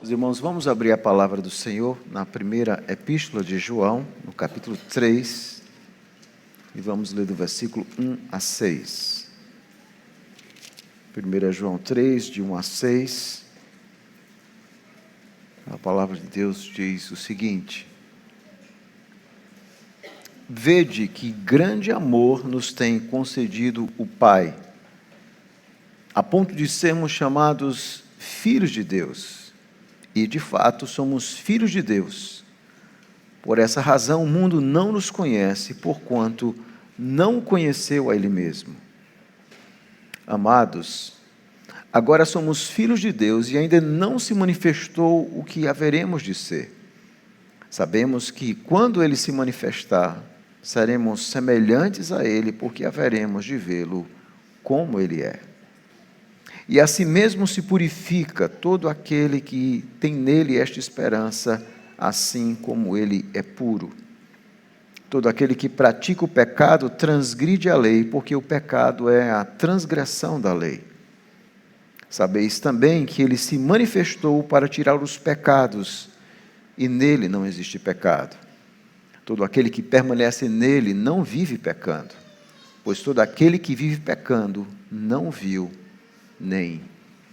Meus irmãos, vamos abrir a palavra do Senhor na primeira epístola de João, no capítulo 3, e vamos ler do versículo 1 a 6. 1 João 3, de 1 a 6, a palavra de Deus diz o seguinte: Vede que grande amor nos tem concedido o Pai, a ponto de sermos chamados filhos de Deus. E, de fato, somos filhos de Deus. Por essa razão, o mundo não nos conhece, porquanto não conheceu a Ele mesmo. Amados, agora somos filhos de Deus e ainda não se manifestou o que haveremos de ser. Sabemos que, quando Ele se manifestar, seremos semelhantes a Ele, porque haveremos de vê-lo como Ele é. E assim mesmo se purifica todo aquele que tem nele esta esperança, assim como ele é puro. Todo aquele que pratica o pecado transgride a lei, porque o pecado é a transgressão da lei. Sabeis também que ele se manifestou para tirar os pecados, e nele não existe pecado. Todo aquele que permanece nele não vive pecando, pois todo aquele que vive pecando não viu nem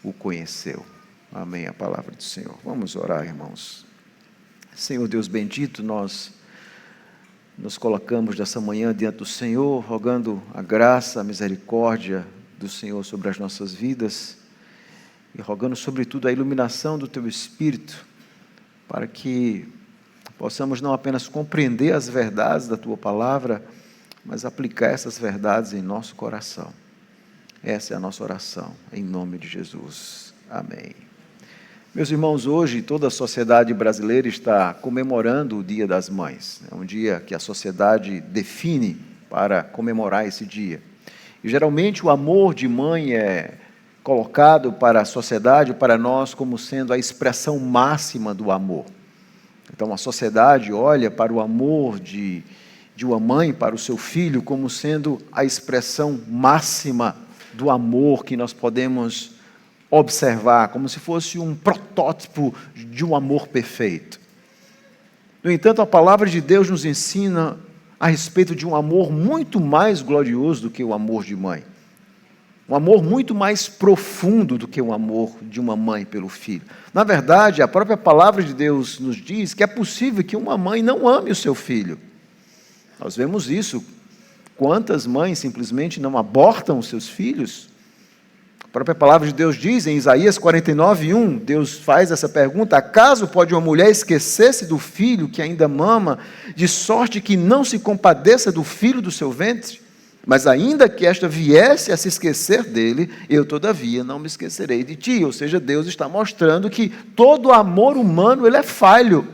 o conheceu. Amém, a palavra do Senhor. Vamos orar, irmãos. Senhor Deus bendito, nós nos colocamos dessa manhã diante do Senhor, rogando a graça, a misericórdia do Senhor sobre as nossas vidas e rogando sobretudo a iluminação do Teu Espírito, para que possamos não apenas compreender as verdades da Tua palavra, mas aplicar essas verdades em nosso coração. Essa é a nossa oração, em nome de Jesus. Amém. Meus irmãos, hoje toda a sociedade brasileira está comemorando o Dia das Mães. É um dia que a sociedade define para comemorar esse dia. E geralmente o amor de mãe é colocado para a sociedade, para nós, como sendo a expressão máxima do amor. Então a sociedade olha para o amor de uma mãe para o seu filho como sendo a expressão máxima do amor que nós podemos observar, como se fosse um protótipo de um amor perfeito. No entanto, a palavra de Deus nos ensina a respeito de um amor muito mais glorioso do que o amor de mãe. Um amor muito mais profundo do que o amor de uma mãe pelo filho. Na verdade, a própria palavra de Deus nos diz que é possível que uma mãe não ame o seu filho. Nós vemos isso. Quantas mães simplesmente não abortam os seus filhos? A própria palavra de Deus diz em Isaías 49:1, Deus faz essa pergunta: acaso pode uma mulher esquecer-se do filho que ainda mama, de sorte que não se compadeça do filho do seu ventre? Mas ainda que esta viesse a se esquecer dele, eu todavia não me esquecerei de ti. Ou seja, Deus está mostrando que todo amor humano ele é falho.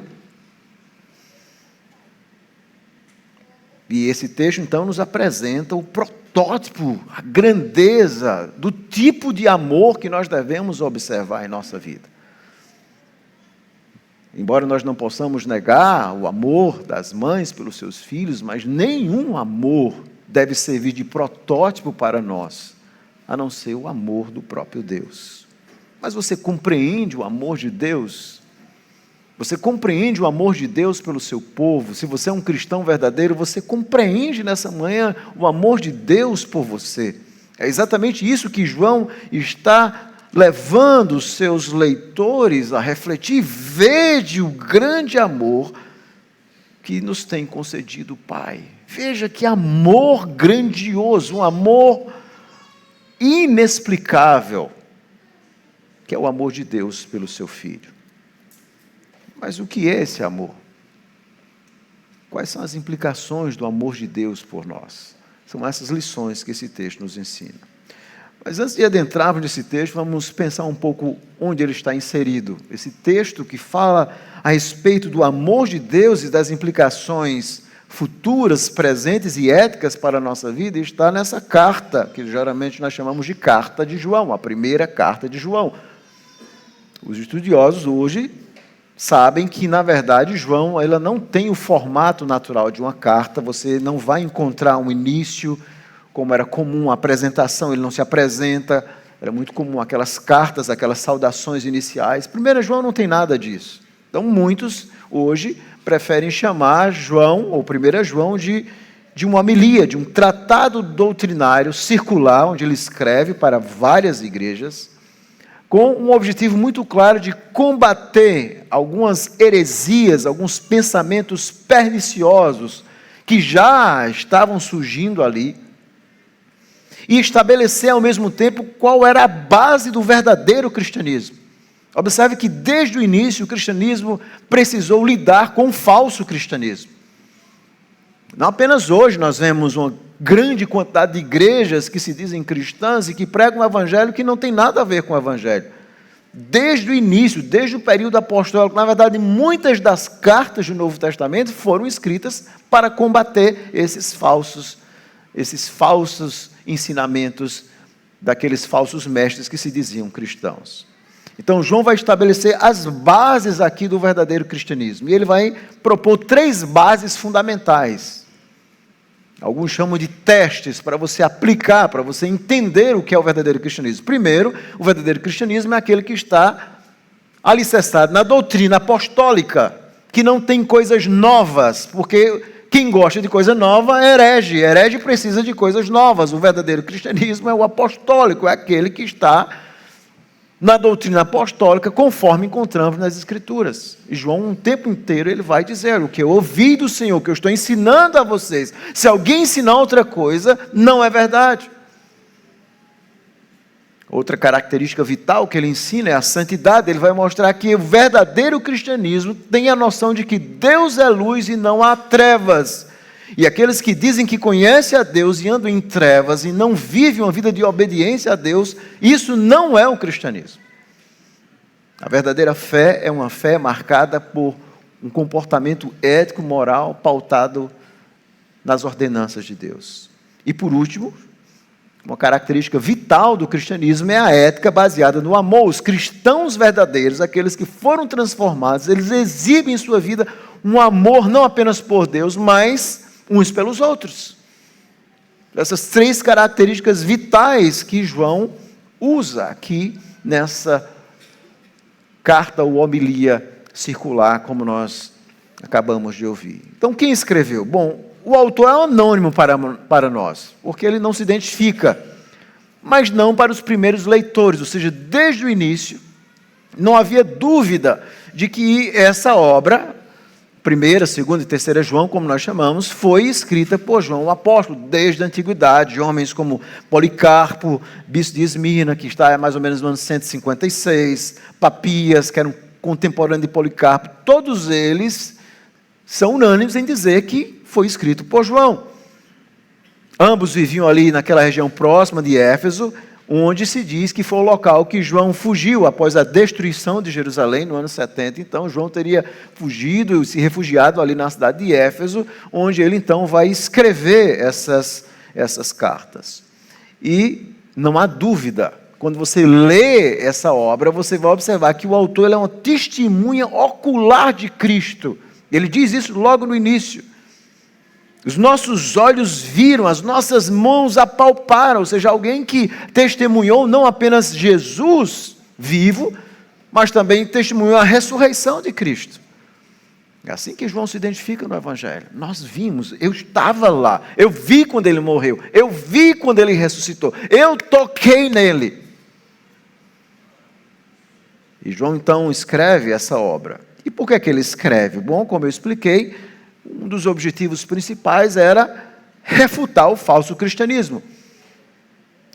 E esse texto, então, nos apresenta o protótipo, a grandeza do tipo de amor que nós devemos observar em nossa vida. Embora nós não possamos negar o amor das mães pelos seus filhos, mas nenhum amor deve servir de protótipo para nós, a não ser o amor do próprio Deus. Mas você compreende o amor de Deus? Você compreende o amor de Deus pelo seu povo? Se você é um cristão verdadeiro, você compreende nessa manhã o amor de Deus por você. É exatamente isso que João está levando os seus leitores a refletir. Vede o grande amor que nos tem concedido o Pai. Veja que amor grandioso, um amor inexplicável, que é o amor de Deus pelo seu Filho. Mas o que é esse amor? Quais são as implicações do amor de Deus por nós? São essas lições que esse texto nos ensina. Mas antes de adentrarmos nesse texto, vamos pensar um pouco onde ele está inserido. Esse texto que fala a respeito do amor de Deus e das implicações futuras, presentes e éticas para a nossa vida, está nessa carta, que geralmente nós chamamos de carta de João, a primeira carta de João. Os estudiosos hoje sabem que, na verdade, João ela não tem o formato natural de uma carta. Você não vai encontrar um início, como era comum, a apresentação. Ele não se apresenta, Era muito comum aquelas cartas, aquelas saudações iniciais. 1 João não tem nada disso. Então, muitos hoje preferem chamar João, ou 1 João, de uma homilia, de um tratado doutrinário circular, onde ele escreve para várias igrejas, com um objetivo muito claro de combater algumas heresias, alguns pensamentos perniciosos que já estavam surgindo ali, e estabelecer ao mesmo tempo qual era a base do verdadeiro cristianismo. Observe que desde o início o cristianismo precisou lidar com o falso cristianismo. Não apenas hoje nós vemos uma grande quantidade de igrejas que se dizem cristãs e que pregam um evangelho que não tem nada a ver com o evangelho. Desde o início, desde o período apostólico, na verdade, muitas das cartas do Novo Testamento foram escritas para combater esses falsos ensinamentos daqueles falsos mestres que se diziam cristãos. Então, João vai estabelecer as bases aqui do verdadeiro cristianismo. E ele vai propor 3 bases fundamentais. Alguns chamam de testes para você aplicar, para você entender o que é o verdadeiro cristianismo. Primeiro, o verdadeiro cristianismo é aquele que está alicerçado na doutrina apostólica, que não tem coisas novas, porque quem gosta de coisa nova é herege. Herege precisa de coisas novas. O verdadeiro cristianismo é o apostólico, é aquele que está na doutrina apostólica, conforme encontramos nas Escrituras. E João, um tempo inteiro, ele vai dizer: o que eu ouvi do Senhor, o que eu estou ensinando a vocês, se alguém ensinar outra coisa, não é verdade. Outra característica vital que ele ensina é a santidade. Ele vai mostrar que o verdadeiro cristianismo tem a noção de que Deus é luz e não há trevas. E aqueles que dizem que conhecem a Deus e andam em trevas e não vivem uma vida de obediência a Deus, isso não é o cristianismo. A verdadeira fé é uma fé marcada por um comportamento ético, moral, pautado nas ordenanças de Deus. E por último, uma característica vital do cristianismo é a ética baseada no amor. Os cristãos verdadeiros, aqueles que foram transformados, eles exibem em sua vida um amor não apenas por Deus, mas uns pelos outros. Essas 3 características vitais que João usa aqui nessa carta ou homilia circular, como nós acabamos de ouvir. Então, quem escreveu? Bom, o autor é anônimo para nós, porque ele não se identifica, mas não para os primeiros leitores, ou seja, desde o início, não havia dúvida de que essa obra, 1ª, 2ª e 3ª João, como nós chamamos, foi escrita por João o apóstolo, desde a antiguidade. Homens como Policarpo, bispo de Esmirna, que está mais ou menos no ano 156, Papias, que era um contemporâneo de Policarpo, todos eles são unânimes em dizer que foi escrito por João. Ambos viviam ali naquela região próxima de Éfeso, onde se diz que foi o local que João fugiu após a destruição de Jerusalém no ano 70. Então, João teria fugido e se refugiado ali na cidade de Éfeso, onde ele então vai escrever essas cartas. E não há dúvida, quando você lê essa obra, você vai observar que o autor ele é uma testemunha ocular de Cristo. Ele diz isso logo no início. Os nossos olhos viram, as nossas mãos apalparam, ou seja, alguém que testemunhou não apenas Jesus vivo, mas também testemunhou a ressurreição de Cristo. É assim que João se identifica no Evangelho. Nós vimos, eu estava lá, eu vi quando ele morreu, eu vi quando ele ressuscitou, eu toquei nele. E João então escreve essa obra. E por que ele escreve? Bom, como eu expliquei, um dos objetivos principais era refutar o falso cristianismo.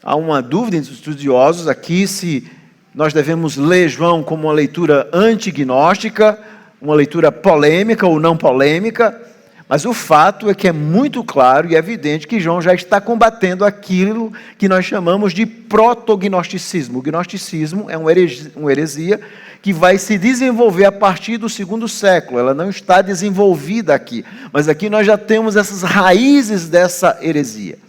Há uma dúvida entre os estudiosos aqui se nós devemos ler João como uma leitura antignóstica, uma leitura polêmica ou não polêmica, mas o fato é que é muito claro e evidente que João já está combatendo aquilo que nós chamamos de protognosticismo. O gnosticismo é uma heresia que vai se desenvolver a partir do 2º século. Ela não está desenvolvida aqui, mas aqui nós já temos essas raízes dessa heresia.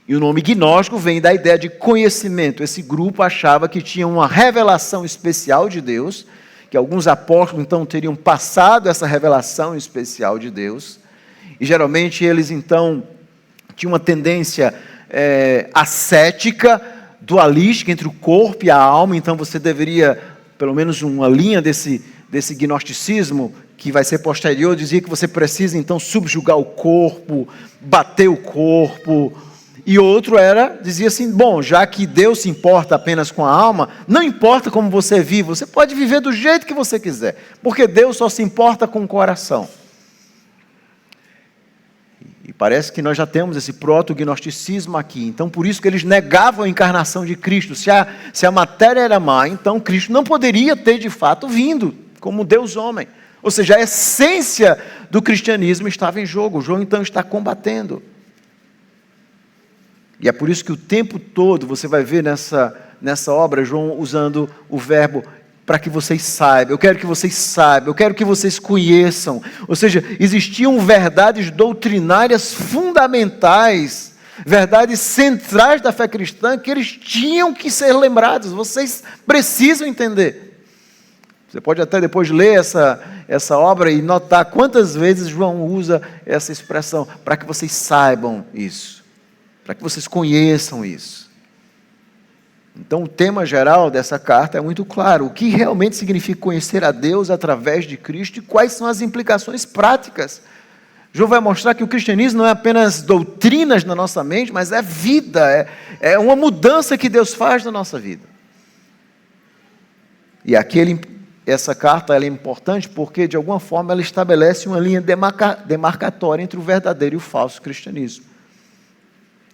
E o nome gnóstico vem da ideia de conhecimento. Esse grupo achava que tinha uma revelação especial de Deus, que alguns apóstolos então teriam passado essa revelação especial de Deus, e geralmente eles então tinham uma tendência ascética, dualística entre o corpo e a alma, então você deveria, pelo menos uma linha desse gnosticismo, que vai ser posterior, dizia que você precisa então subjugar o corpo, bater o corpo. E outro dizia assim, bom, já que Deus se importa apenas com a alma, não importa como você vive, você pode viver do jeito que você quiser, porque Deus só se importa com o coração. E parece que nós já temos esse proto-gnosticismo aqui, então por isso que eles negavam a encarnação de Cristo. Se a matéria era má, então Cristo não poderia ter de fato vindo como Deus homem. Ou seja, a essência do cristianismo estava em jogo. João então está combatendo. E é por isso que o tempo todo você vai ver nessa obra, João usando o verbo para que vocês saibam. Eu quero que vocês saibam, eu quero que vocês conheçam. Ou seja, existiam verdades doutrinárias fundamentais, verdades centrais da fé cristã que eles tinham que ser lembrados. Vocês precisam entender. Você pode até depois ler essa obra e notar quantas vezes João usa essa expressão, para que vocês saibam isso, para que vocês conheçam isso. Então o tema geral dessa carta é muito claro, o que realmente significa conhecer a Deus através de Cristo e quais são as implicações práticas. João vai mostrar que o cristianismo não é apenas doutrinas na nossa mente, mas é vida, é uma mudança que Deus faz na nossa vida. E essa carta ela é importante porque, de alguma forma, ela estabelece uma linha demarcatória entre o verdadeiro e o falso cristianismo.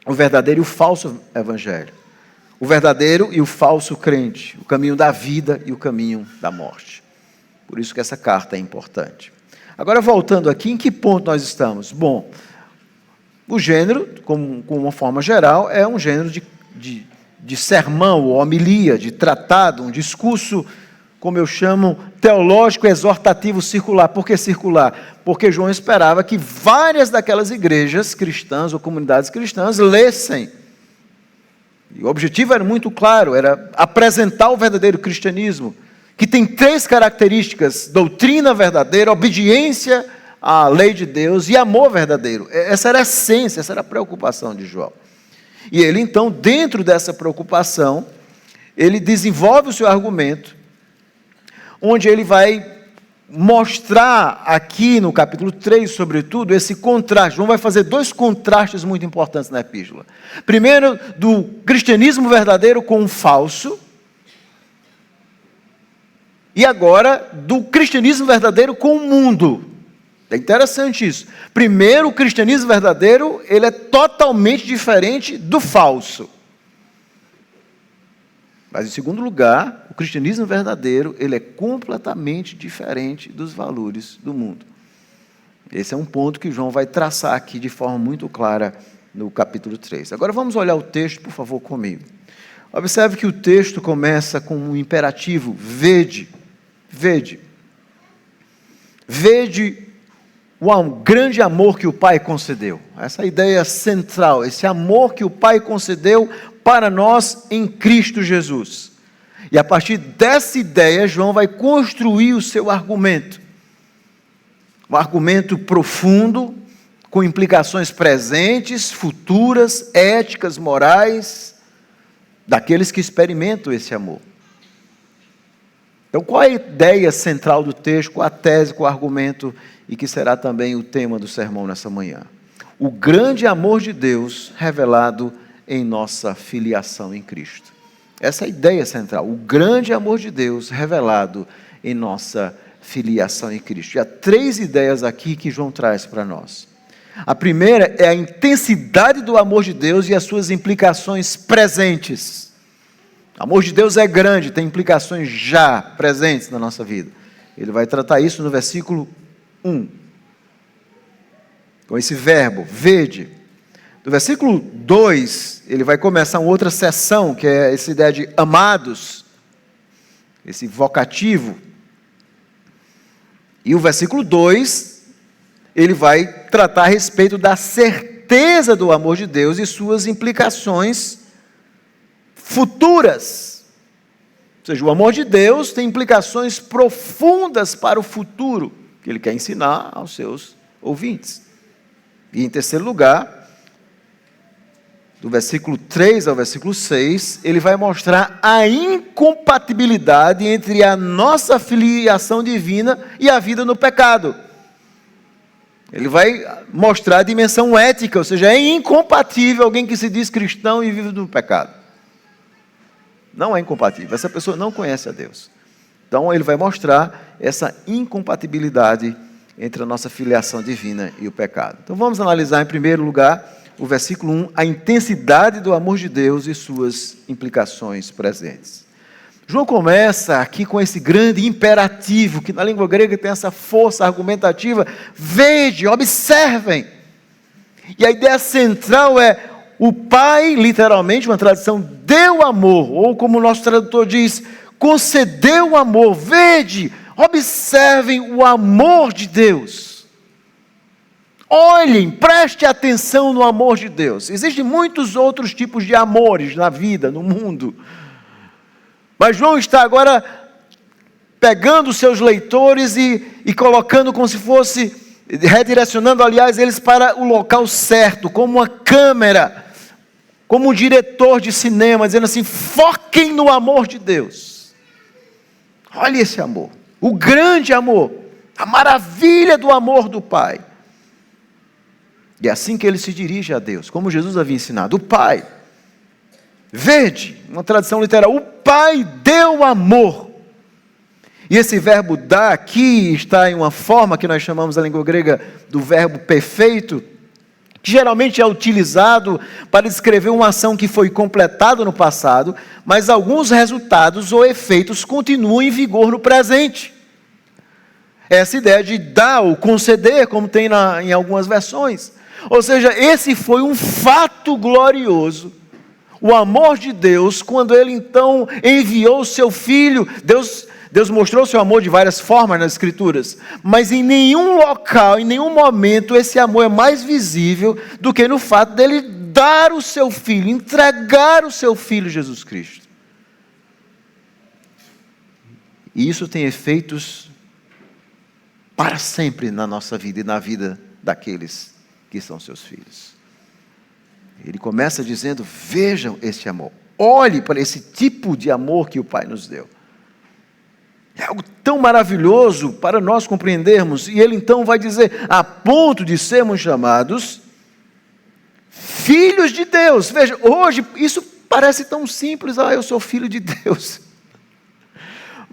O verdadeiro e o falso evangelho. O verdadeiro e o falso crente. O caminho da vida e o caminho da morte. Por isso que essa carta é importante. Agora, voltando aqui, em que ponto nós estamos? Bom, o gênero, com uma forma geral, é um gênero de sermão, ou homilia, de tratado, um discurso, como eu chamo, teológico exortativo circular. Por que circular? Porque João esperava que várias daquelas igrejas cristãs ou comunidades cristãs lessem. E o objetivo era muito claro, era apresentar o verdadeiro cristianismo, que tem 3 características: doutrina verdadeira, obediência à lei de Deus e amor verdadeiro. Essa era a essência, essa era a preocupação de João. E ele então, dentro dessa preocupação, ele desenvolve o seu argumento, onde ele vai mostrar aqui no capítulo 3, sobretudo, esse contraste. João vai fazer 2 contrastes muito importantes na epístola. Primeiro, do cristianismo verdadeiro com o falso. E agora, do cristianismo verdadeiro com o mundo. É interessante isso. Primeiro, o cristianismo verdadeiro, ele é totalmente diferente do falso. Mas, em segundo lugar, o cristianismo verdadeiro, ele é completamente diferente dos valores do mundo. Esse é um ponto que João vai traçar aqui de forma muito clara no capítulo 3. Agora vamos olhar o texto, por favor, comigo. Observe que o texto começa com um imperativo: vede, vede. Vede o grande amor que o Pai concedeu. Essa ideia central, esse amor que o Pai concedeu para nós em Cristo Jesus. E a partir dessa ideia, João vai construir o seu argumento. Um argumento profundo, com implicações presentes, futuras, éticas, morais, daqueles que experimentam esse amor. Então, qual é a ideia central do texto, qual a tese, qual o argumento, e que será também o tema do sermão nessa manhã? O grande amor de Deus revelado em nossa filiação em Cristo. Essa é a ideia central, o grande amor de Deus revelado em nossa filiação em Cristo. E há 3 ideias aqui que João traz para nós. A primeira é a intensidade do amor de Deus e as suas implicações presentes. O amor de Deus é grande, tem implicações já presentes na nossa vida. Ele vai tratar isso no versículo 1. Com esse verbo, vede. Do versículo 2, ele vai começar uma outra seção, que é essa ideia de amados, esse vocativo. E o versículo 2, ele vai tratar a respeito da certeza do amor de Deus e suas implicações futuras. Ou seja, o amor de Deus tem implicações profundas para o futuro, que ele quer ensinar aos seus ouvintes. E em terceiro lugar, do versículo 3 ao versículo 6, ele vai mostrar a incompatibilidade entre a nossa filiação divina e a vida no pecado. Ele vai mostrar a dimensão ética, ou seja, é incompatível alguém que se diz cristão e vive no pecado. Não é incompatível, essa pessoa não conhece a Deus. Então ele vai mostrar essa incompatibilidade entre a nossa filiação divina e o pecado. Então vamos analisar em primeiro lugar o versículo 1, a intensidade do amor de Deus e suas implicações presentes. João começa aqui com esse grande imperativo, que na língua grega tem essa força argumentativa: vede, observem. E a ideia central é, o Pai, literalmente, uma tradução, deu amor, ou como o nosso tradutor diz, concedeu o amor. Vede, observem o amor de Deus. Olhem, preste atenção no amor de Deus. Existem muitos outros tipos de amores na vida, no mundo. Mas João está agora pegando os seus leitores e colocando como se fosse, redirecionando, aliás, eles para o local certo, como uma câmera, como um diretor de cinema, dizendo assim: foquem no amor de Deus. Olha esse amor, o grande amor, a maravilha do amor do Pai. E é assim que ele se dirige a Deus, como Jesus havia ensinado. O Pai, vede, uma tradução literal, o Pai deu amor. E esse verbo dar aqui está em uma forma que nós chamamos na língua grega do verbo perfeito, que geralmente é utilizado para descrever uma ação que foi completada no passado, mas alguns resultados ou efeitos continuam em vigor no presente. Essa ideia de dar ou conceder, como tem em algumas versões. Ou seja, esse foi um fato glorioso, o amor de Deus, quando Ele então enviou o seu Filho. Deus mostrou o seu amor de várias formas nas Escrituras, mas em nenhum local, em nenhum momento, esse amor é mais visível do que no fato dele dar o seu Filho, entregar o seu Filho Jesus Cristo. E isso tem efeitos para sempre na nossa vida e na vida daqueles que são seus filhos. Ele começa dizendo: vejam esse amor, olhe para esse tipo de amor que o Pai nos deu. É algo tão maravilhoso para nós compreendermos. E ele então vai dizer, a ponto de sermos chamados filhos de Deus. Veja, hoje isso parece tão simples: eu sou filho de Deus.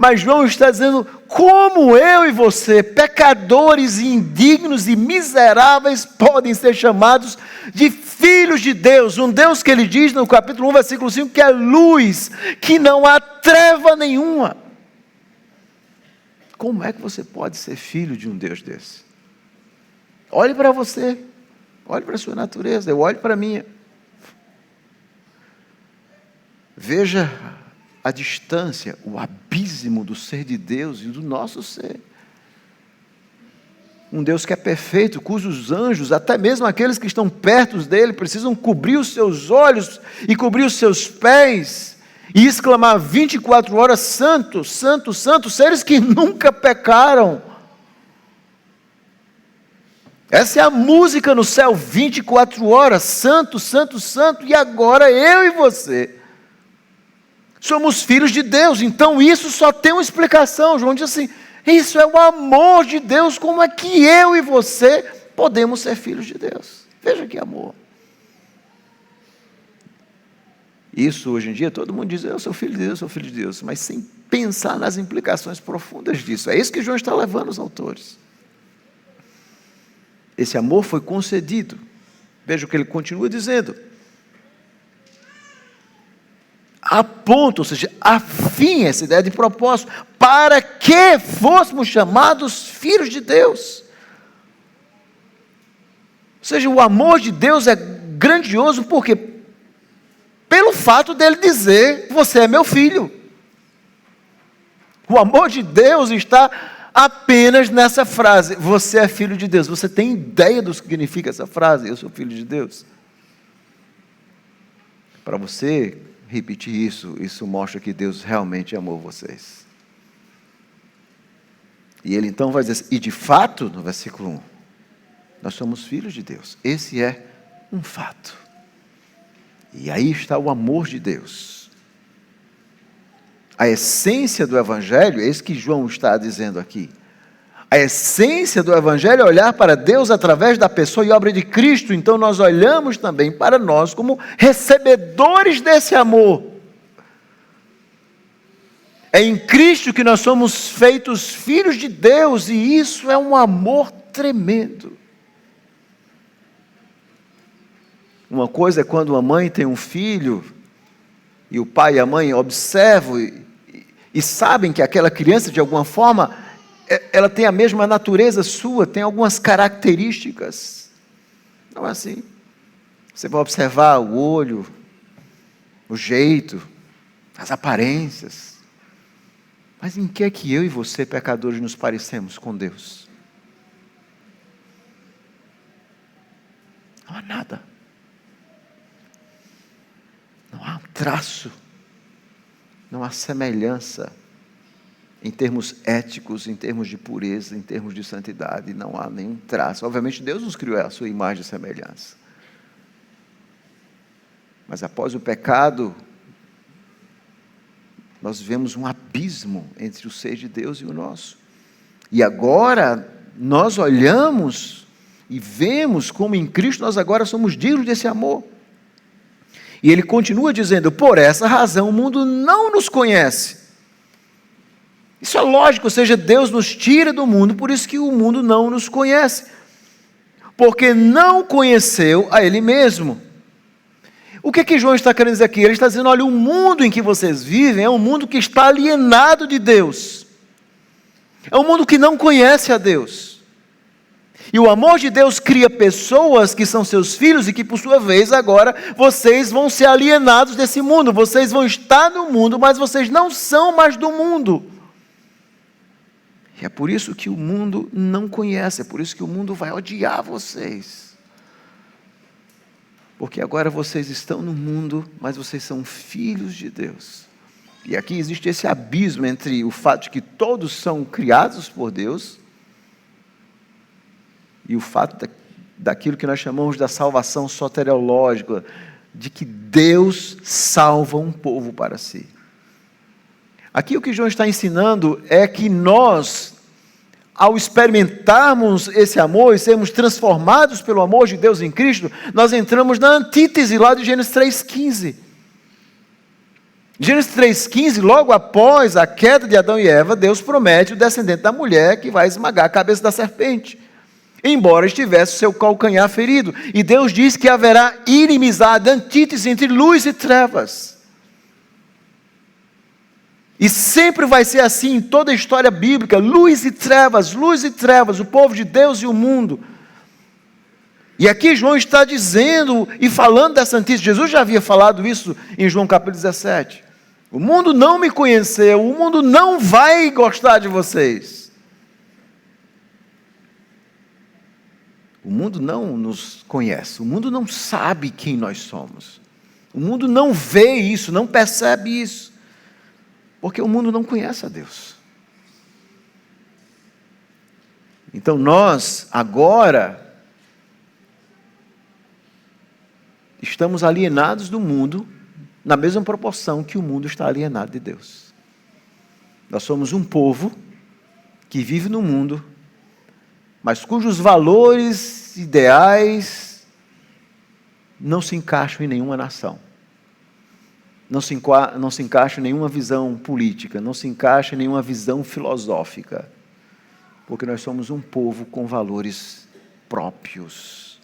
Mas João está dizendo, como eu e você, pecadores, indignos e miseráveis, podem ser chamados de filhos de Deus. Um Deus que ele diz no capítulo 1, versículo 5, que é luz, que não há treva nenhuma. Como é que você pode ser filho de um Deus desse? Olhe para você, olhe para a sua natureza, eu olho para a minha. Veja a distância, o abismo do ser de Deus e do nosso ser. Um Deus que é perfeito, cujos anjos, até mesmo aqueles que estão perto dele, precisam cobrir os seus olhos e cobrir os seus pés e exclamar 24 horas: santo, santo, santo, seres que nunca pecaram. Essa é a música no céu, 24 horas, santo, santo, santo. E agora eu e você somos filhos de Deus. Então isso só tem uma explicação. João diz assim: isso é o amor de Deus. Como é que eu e você podemos ser filhos de Deus? Veja que amor. Isso hoje em dia todo mundo diz: eu sou filho de Deus, eu sou filho de Deus, mas sem pensar nas implicações profundas disso. É isso que João está levando os autores. Esse amor foi concedido. Veja o que ele continua dizendo: a ponto, ou seja, a fim, essa ideia de propósito, para que fôssemos chamados filhos de Deus. Ou seja, o amor de Deus é grandioso, porque pelo fato dele dizer: você é meu filho. O amor de Deus está apenas nessa frase: você é filho de Deus. Você tem ideia do que significa essa frase? Eu sou filho de Deus. Para você repetir isso mostra que Deus realmente amou vocês. E ele então vai dizer, e de fato, no versículo 1, nós somos filhos de Deus. Esse é um fato. E aí está o amor de Deus. A essência do Evangelho, é isso que João está dizendo aqui. A essência do Evangelho é olhar para Deus através da pessoa e obra de Cristo. Então nós olhamos também para nós como recebedores desse amor. É em Cristo que nós somos feitos filhos de Deus, e isso é um amor tremendo. Uma coisa é quando uma mãe tem um filho, e o pai e a mãe observam e sabem que aquela criança, de alguma forma, ela tem a mesma natureza sua, tem algumas características. Não é assim. Você vai observar o olho, o jeito, as aparências. Mas em que é que eu e você, pecadores, nos parecemos com Deus? Não há nada. Não há traço. Não há semelhança. Em termos éticos, em termos de pureza, em termos de santidade, não há nenhum traço. Obviamente Deus nos criou a sua imagem e semelhança. Mas após o pecado, nós vemos um abismo entre o ser de Deus e o nosso. E agora, nós olhamos e vemos como em Cristo nós agora somos dignos desse amor. E ele continua dizendo, por essa razão o mundo não nos conhece. Isso é lógico, ou seja, Deus nos tira do mundo, por isso que o mundo não nos conhece. Porque não conheceu a Ele mesmo. O que João está querendo dizer aqui? Ele está dizendo, olha, o mundo em que vocês vivem é um mundo que está alienado de Deus. É um mundo que não conhece a Deus. E o amor de Deus cria pessoas que são seus filhos e que, por sua vez, agora, vocês vão ser alienados desse mundo. Vocês vão estar no mundo, mas vocês não são mais do mundo. E é por isso que o mundo não conhece, é por isso que o mundo vai odiar vocês. Porque agora vocês estão no mundo, mas vocês são filhos de Deus. E aqui existe esse abismo entre o fato de que todos são criados por Deus e o fato daquilo que nós chamamos da salvação soteriológica, de que Deus salva um povo para si. Aqui o que João está ensinando é que nós, ao experimentarmos esse amor e sermos transformados pelo amor de Deus em Cristo, nós entramos na antítese lá de Gênesis 3,15. Gênesis 3,15, logo após a queda de Adão e Eva, Deus promete o descendente da mulher que vai esmagar a cabeça da serpente, embora estivesse o seu calcanhar ferido. E Deus diz que haverá inimizade, antítese entre luz e trevas. E sempre vai ser assim em toda a história bíblica, luz e trevas, o povo de Deus e o mundo. E aqui João está dizendo e falando dessa antítese. Jesus já havia falado isso em João capítulo 17. O mundo não me conheceu, o mundo não vai gostar de vocês. O mundo não nos conhece, o mundo não sabe quem nós somos. O mundo não vê isso, não percebe isso. Porque o mundo não conhece a Deus. Então nós, agora, estamos alienados do mundo, na mesma proporção que o mundo está alienado de Deus. Nós somos um povo que vive no mundo, mas cujos valores, ideais, não se encaixam em nenhuma nação. Não se encaixa em nenhuma visão política, não se encaixa em nenhuma visão filosófica, porque nós somos um povo com valores próprios.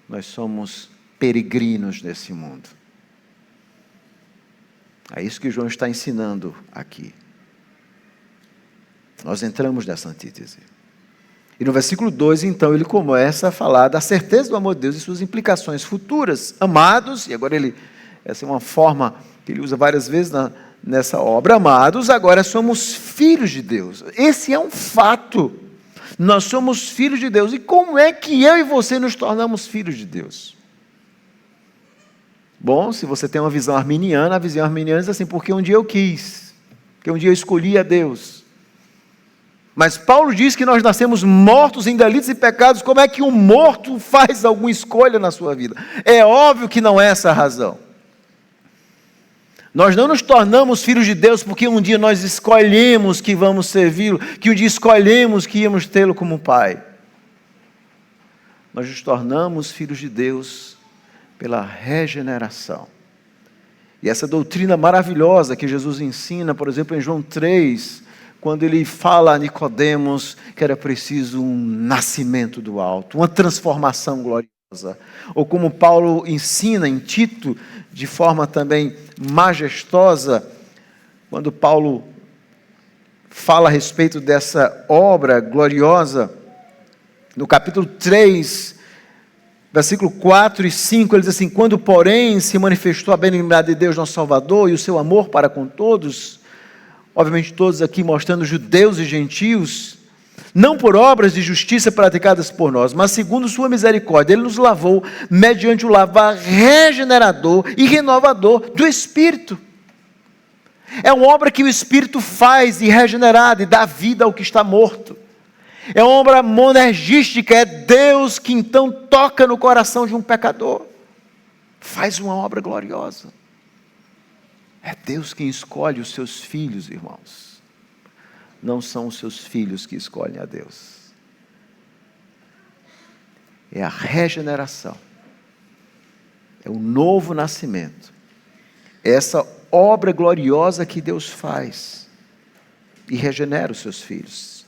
Nós somos peregrinos nesse mundo. É isso que João está ensinando aqui. Nós entramos nessa antítese. E no versículo 2, então, ele começa a falar da certeza do amor de Deus e suas implicações futuras. Amados, e agora essa é uma forma que ele usa várias vezes nessa obra. Amados, agora somos filhos de Deus. Esse é um fato. Nós somos filhos de Deus. E como é que eu e você nos tornamos filhos de Deus? Bom, se você tem uma visão arminiana, a visão arminiana diz assim, porque um dia eu quis, porque um dia eu escolhi a Deus. Mas Paulo diz que nós nascemos mortos em delitos e pecados. Como é que um morto faz alguma escolha na sua vida? É óbvio que não é essa a razão. Nós não nos tornamos filhos de Deus porque um dia nós escolhemos que vamos servi-lo, que um dia escolhemos que íamos tê-lo como pai. Nós nos tornamos filhos de Deus pela regeneração. E essa doutrina maravilhosa que Jesus ensina, por exemplo, em João 3, quando ele fala a Nicodemos que era preciso um nascimento do alto, uma transformação gloriosa. Ou como Paulo ensina em Tito, de forma também majestosa, quando Paulo fala a respeito dessa obra gloriosa, no capítulo 3, versículo 4 e 5, ele diz assim: quando, porém, se manifestou a benignidade de Deus, nosso Salvador, e o seu amor para com todos, obviamente todos aqui mostrando judeus e gentios, não por obras de justiça praticadas por nós, mas segundo sua misericórdia, ele nos lavou mediante o lavar regenerador e renovador do Espírito. É uma obra que o Espírito faz de regenerar, e dá vida ao que está morto. É uma obra monergística, é Deus que então toca no coração de um pecador. Faz uma obra gloriosa. É Deus quem escolhe os seus filhos, irmãos. Não são os seus filhos que escolhem a Deus. É a regeneração. É o novo nascimento. É essa obra gloriosa que Deus faz e regenera os seus filhos.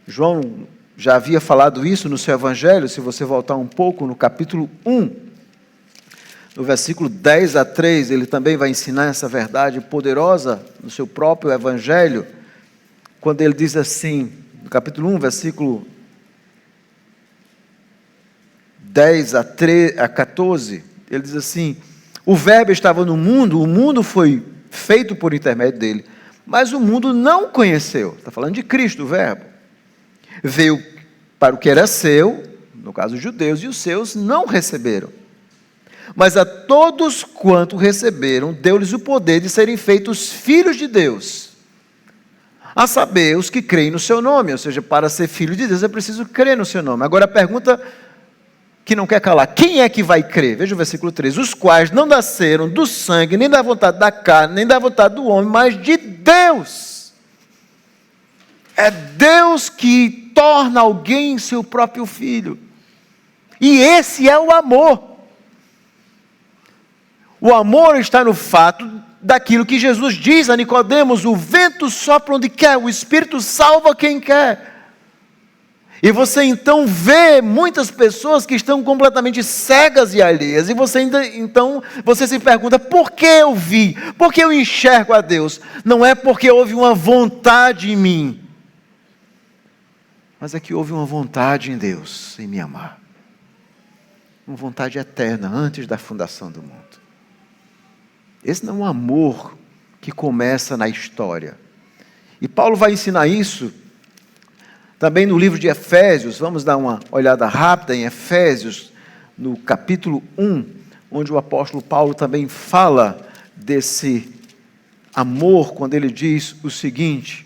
João já havia falado isso no seu evangelho, se você voltar um pouco no capítulo 1, no versículo 10 a 3, ele também vai ensinar essa verdade poderosa no seu próprio evangelho, quando ele diz assim, no capítulo 1, versículo 10 a 14, ele diz assim: o verbo estava no mundo, o mundo foi feito por intermédio dele, mas o mundo não o conheceu. Está falando de Cristo, o verbo. Veio para o que era seu, no caso os judeus, e os seus não receberam. Mas a todos quanto receberam, deu-lhes o poder de serem feitos filhos de Deus, a saber, os que creem no seu nome. Ou seja, para ser filho de Deus é preciso crer no seu nome. Agora a pergunta que não quer calar: quem é que vai crer? Veja o versículo 3: os quais não nasceram do sangue, nem da vontade da carne, nem da vontade do homem, mas de Deus. É Deus que torna alguém seu próprio filho. E esse é o amor. O amor está no fato daquilo que Jesus diz a Nicodemos: o vento sopra onde quer, o Espírito salva quem quer. E você então vê muitas pessoas que estão completamente cegas e alheias, e você então se pergunta: por que eu vi? Por que eu enxergo a Deus? Não é porque houve uma vontade em mim, mas é que houve uma vontade em Deus em me amar. Uma vontade eterna, antes da fundação do mundo. Esse não é um amor que começa na história. E Paulo vai ensinar isso também no livro de Efésios. Vamos dar uma olhada rápida em Efésios, no capítulo 1, onde o apóstolo Paulo também fala desse amor, quando ele diz o seguinte.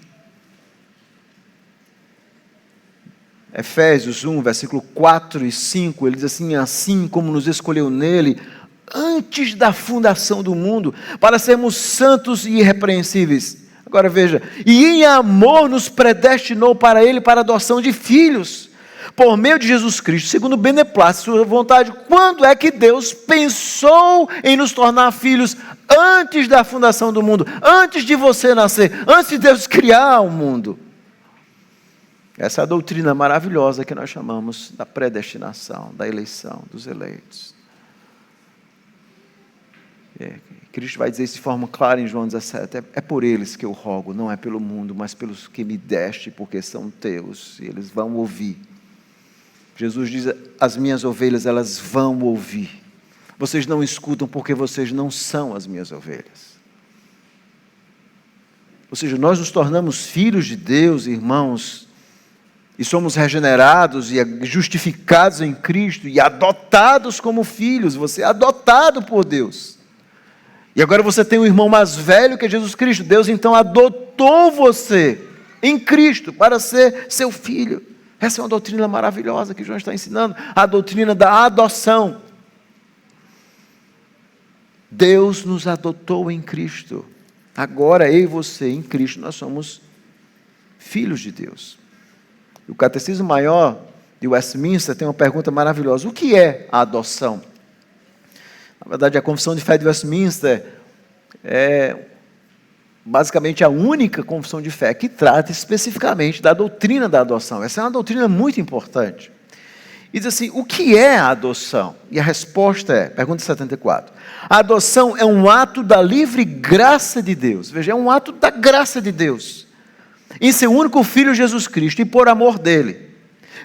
Efésios 1, versículo 4 e 5, ele diz assim: assim como nos escolheu nele, antes da fundação do mundo, para sermos santos e irrepreensíveis. Agora veja: e em amor nos predestinou para ele, para a adoção de filhos, por meio de Jesus Cristo, segundo o beneplácito de sua vontade. Quando é que Deus pensou em nos tornar filhos? Antes da fundação do mundo, antes de você nascer, antes de Deus criar o mundo. Essa é a doutrina maravilhosa que nós chamamos da predestinação, da eleição dos eleitos. Cristo vai dizer isso de forma clara em João 17: é por eles que eu rogo, não é pelo mundo, mas pelos que me deste, porque são teus, e eles vão ouvir. Jesus diz: as minhas ovelhas, elas vão ouvir. Vocês não escutam porque vocês não são as minhas ovelhas. Ou seja, nós nos tornamos filhos de Deus, irmãos, e somos regenerados e justificados em Cristo e adotados como filhos. Você é adotado por Deus. E agora você tem um irmão mais velho que é Jesus Cristo. Deus então adotou você em Cristo para ser seu filho. Essa é uma doutrina maravilhosa que João está ensinando, a doutrina da adoção. Deus nos adotou em Cristo. Agora eu e você, em Cristo, nós somos filhos de Deus. O Catecismo Maior de Westminster tem uma pergunta maravilhosa. O que é a adoção? Na verdade, a Confissão de Fé de Westminster é basicamente a única confissão de fé que trata especificamente da doutrina da adoção. Essa é uma doutrina muito importante. E diz assim, o que é a adoção? E a resposta é, pergunta 74, a adoção é um ato da livre graça de Deus. Veja, é um ato da graça de Deus, em seu único Filho Jesus Cristo, e por amor dele,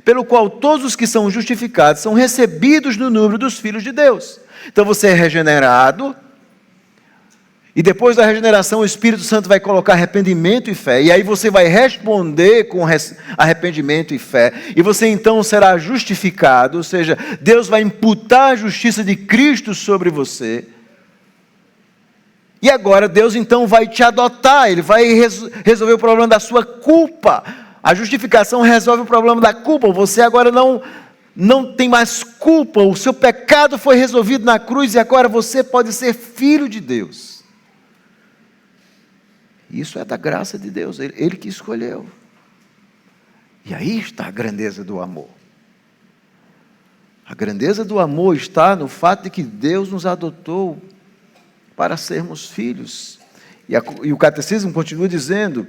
pelo qual todos os que são justificados são recebidos no número dos filhos de Deus. Então você é regenerado, e depois da regeneração, o Espírito Santo vai colocar arrependimento e fé. E aí você vai responder com arrependimento e fé. E você então será justificado. Ou seja, Deus vai imputar a justiça de Cristo sobre você. E agora Deus então vai te adotar. Ele vai resolver o problema da sua culpa. A justificação resolve o problema da culpa. Você agora não tem mais culpa. O seu pecado foi resolvido na cruz. E agora você pode ser filho de Deus. Isso é da graça de Deus, Ele que escolheu. E aí está a grandeza do amor. A grandeza do amor está no fato de que Deus nos adotou para sermos filhos. E o Catecismo continua dizendo,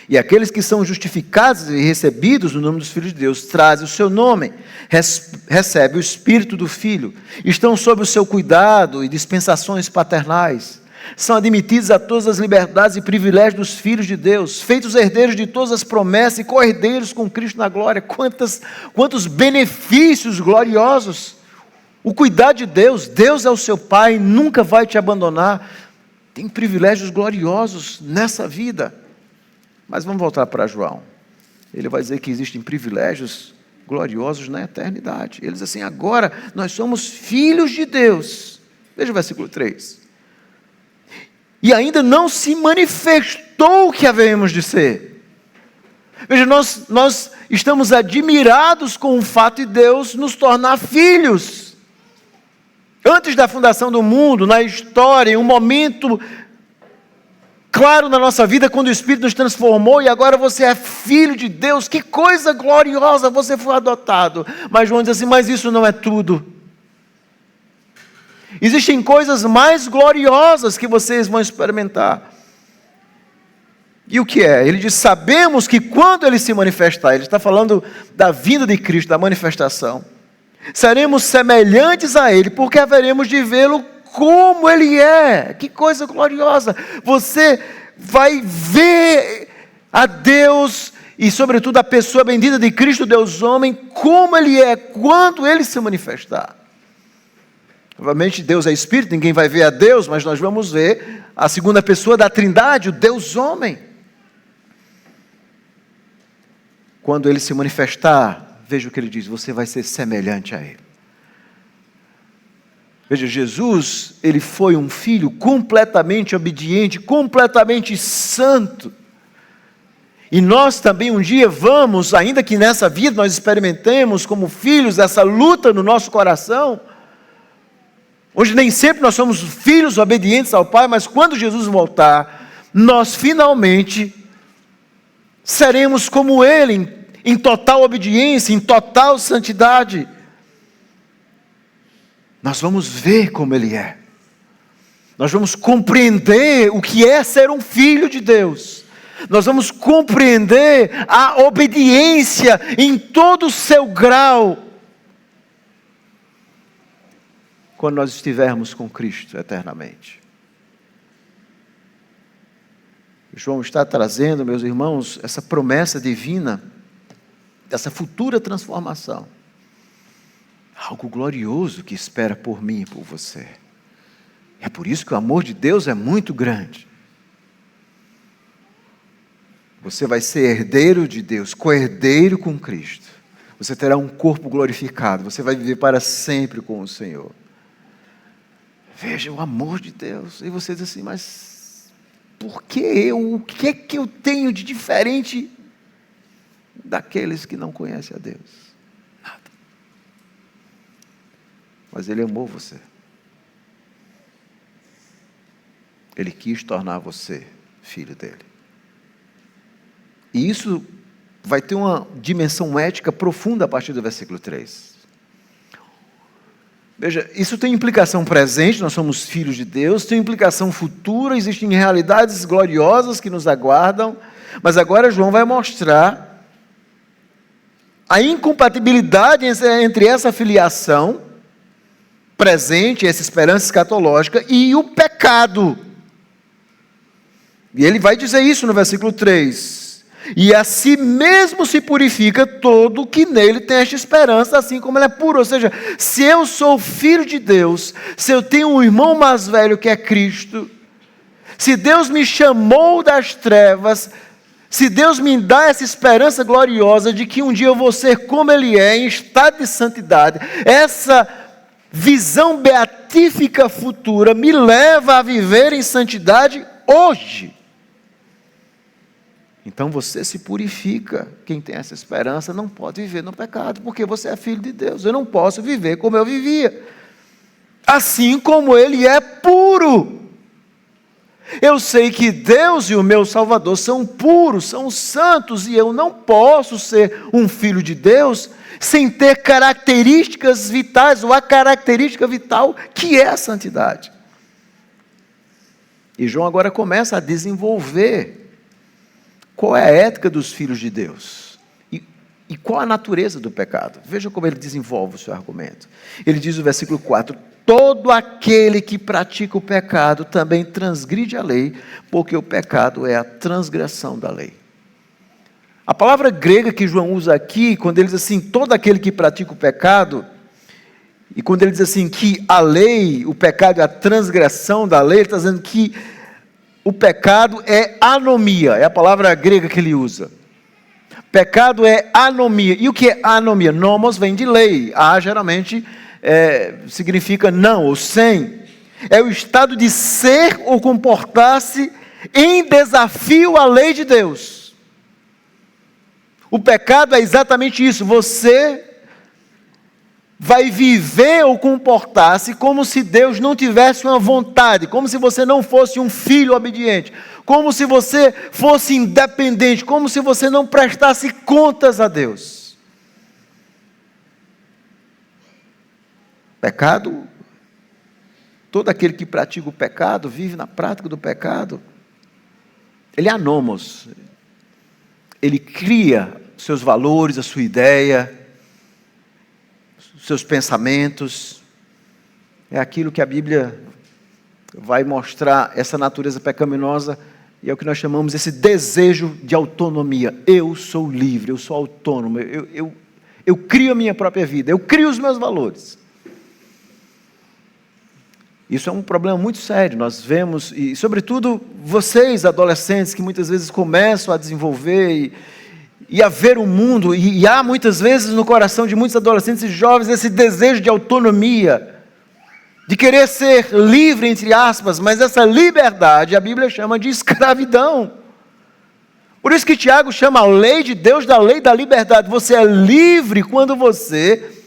e aqueles que são justificados e recebidos no nome dos filhos de Deus, trazem o seu nome, recebem o Espírito do Filho, estão sob o seu cuidado e dispensações paternais, são admitidos a todas as liberdades e privilégios dos filhos de Deus, feitos herdeiros de todas as promessas e co-herdeiros com Cristo na glória. Quantos benefícios gloriosos! O cuidado de Deus, Deus é o seu Pai, nunca vai te abandonar. Tem privilégios gloriosos nessa vida. Mas vamos voltar para João. Ele vai dizer que existem privilégios gloriosos na eternidade. Ele diz assim, agora nós somos filhos de Deus. Veja o versículo 3. E ainda não se manifestou o que haveremos de ser. Veja, nós estamos admirados com o fato de Deus nos tornar filhos. Antes da fundação do mundo, na história, em um momento claro na nossa vida, quando o Espírito nos transformou, e agora você é filho de Deus, que coisa gloriosa, você foi adotado. Mas João diz assim, mas isso não é tudo. Existem coisas mais gloriosas que vocês vão experimentar. E o que é? Ele diz, sabemos que quando Ele se manifestar, Ele está falando da vinda de Cristo, da manifestação, seremos semelhantes a Ele, porque haveremos de vê-lo como Ele é. Que coisa gloriosa! Você vai ver a Deus e sobretudo a pessoa bendita de Cristo, Deus homem, como Ele é, quando Ele se manifestar. Obviamente Deus é Espírito, ninguém vai ver a Deus, mas nós vamos ver a segunda pessoa da Trindade, o Deus homem. Quando Ele se manifestar, veja o que Ele diz, você vai ser semelhante a Ele. Veja, Jesus, Ele foi um filho completamente obediente, completamente santo. E nós também um dia vamos, ainda que nessa vida nós experimentemos como filhos essa luta no nosso coração, hoje nem sempre nós somos filhos obedientes ao Pai, mas quando Jesus voltar, nós finalmente seremos como Ele, em total obediência, em total santidade. Nós vamos ver como Ele é. Nós vamos compreender o que é ser um filho de Deus. Nós vamos compreender a obediência em todo o seu grau, quando nós estivermos com Cristo eternamente. João está trazendo, meus irmãos, essa promessa divina, dessa futura transformação. Algo glorioso que espera por mim e por você. É por isso que o amor de Deus é muito grande. Você vai ser herdeiro de Deus, co-herdeiro com Cristo. Você terá um corpo glorificado, você vai viver para sempre com o Senhor. Veja o amor de Deus. E você diz assim, mas Porque o que é que eu tenho de diferente daqueles que não conhecem a Deus? Nada. Mas Ele amou você. Ele quis tornar você filho dele. E isso vai ter uma dimensão ética profunda a partir do versículo 3. Veja, isso tem implicação presente, nós somos filhos de Deus, tem implicação futura, existem realidades gloriosas que nos aguardam, mas agora João vai mostrar a incompatibilidade entre essa filiação presente, essa esperança escatológica, e o pecado. E ele vai dizer isso no versículo 3. E a si mesmo se purifica todo que nele tem esta esperança, assim como ele é puro. Ou seja, se eu sou filho de Deus, se eu tenho um irmão mais velho que é Cristo, se Deus me chamou das trevas, se Deus me dá essa esperança gloriosa de que um dia eu vou ser como Ele é, em estado de santidade, essa visão beatífica futura me leva a viver em santidade hoje. Então você se purifica. Quem tem essa esperança não pode viver no pecado, porque você é filho de Deus. Eu não posso viver como eu vivia. Assim como Ele é puro. Eu sei que Deus e o meu Salvador são puros, são santos, e eu não posso ser um filho de Deus sem ter características vitais, ou a característica vital que é a santidade. E João agora começa a desenvolver qual é a ética dos filhos de Deus e qual a natureza do pecado. Veja como ele desenvolve o seu argumento. Ele diz no versículo 4: todo aquele que pratica o pecado também transgride a lei, porque o pecado é a transgressão da lei. A palavra grega que João usa aqui, quando ele diz assim, todo aquele que pratica o pecado, e quando ele diz assim que a lei, o pecado é a transgressão da lei, ele está dizendo que o pecado é anomia, é a palavra grega que ele usa. Pecado é anomia. E o que é anomia? Nomos vem de lei. A geralmente significa não ou sem. É o estado de ser ou comportar-se em desafio à lei de Deus. O pecado é exatamente isso. Você vai viver ou comportar-se como se Deus não tivesse uma vontade, como se você não fosse um filho obediente, como se você fosse independente, como se você não prestasse contas a Deus. Pecado, todo aquele que pratica o pecado, vive na prática do pecado, ele é anômos, ele cria seus valores, a sua ideia, seus pensamentos, é aquilo que a Bíblia vai mostrar, essa natureza pecaminosa, e é o que nós chamamos esse desejo de autonomia. Eu sou livre, eu sou autônomo, eu crio a minha própria vida, eu crio os meus valores. Isso é um problema muito sério, nós vemos, e sobretudo vocês adolescentes que muitas vezes começam a desenvolver e a ver o mundo, e há muitas vezes no coração de muitos adolescentes e jovens esse desejo de autonomia, de querer ser livre, entre aspas, mas essa liberdade a Bíblia chama de escravidão. Por isso que Tiago chama a lei de Deus da lei da liberdade. Você é livre quando você